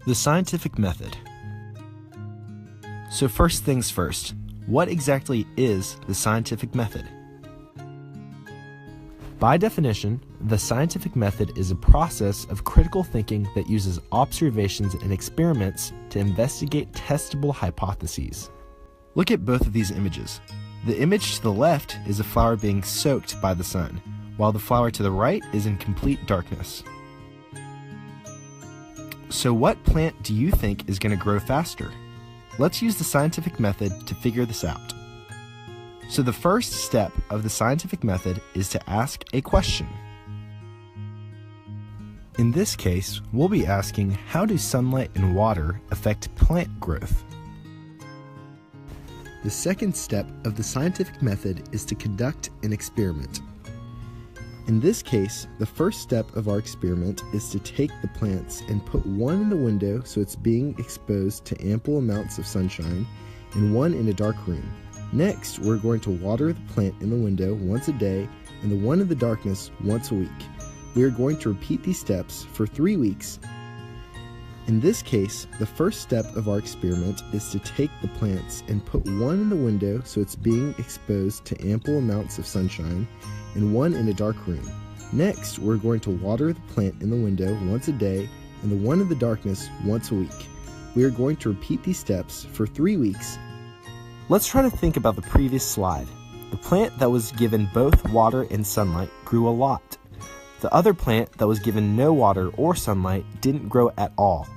The scientific method. So first things first, what exactly is the scientific method? By definition, the scientific method is a process of critical thinking that uses observations and experiments to investigate testable hypotheses. Look at both of these images. The image to the left is a flower being soaked by the sun, while the flower to the right is in complete darkness. So what plant do you think is going to grow faster? Let's use the scientific method to figure this out. So the first step of the scientific method is to ask a question. In this case, we'll be asking, how do sunlight and water affect plant growth? The second step of the scientific method is to conduct an experiment. In this case, the first step of our experiment is to take the plants and put one in the window so it's being exposed to ample amounts of sunshine, and one in a dark room. Next, we're going to water the plant in the window once a day and the one in the darkness once a week. We are going to repeat these steps for 3 weeks. In this case, the first step of our experiment is to take the plants and put one in the window so it's being exposed to ample amounts of sunshine, and one in a dark room. Next, we're going to water the plant in the window once a day and the one in the darkness once a week. We are going to repeat these steps for 3 weeks. Let's try to think about the previous slide. The plant that was given both water and sunlight grew a lot. The other plant that was given no water or sunlight didn't grow at all.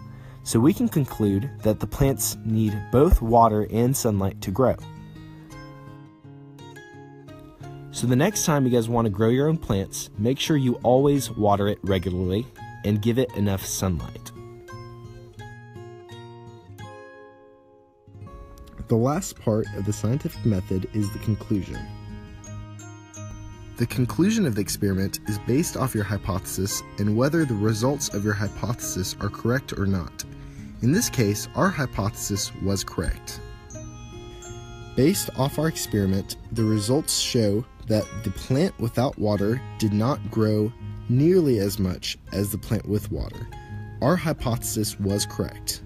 So we can conclude that the plants need both water and sunlight to grow. So the next time you guys want to grow your own plants, make sure you always water it regularly and give it enough sunlight. The last part of the scientific method is the conclusion. The conclusion of the experiment is based off your hypothesis and whether the results of your hypothesis are correct or not. In this case, our hypothesis was correct. Based off our experiment, the results show that the plant without water did not grow nearly as much as the plant with water. Our hypothesis was correct.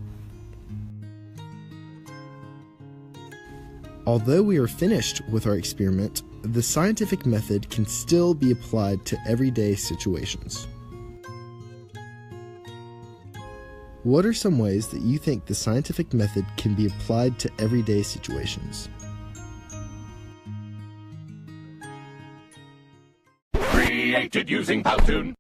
Although we are finished with our experiment, the scientific method can still be applied to everyday situations. What are some ways that you think the scientific method can be applied to everyday situations? Created using Powtoon.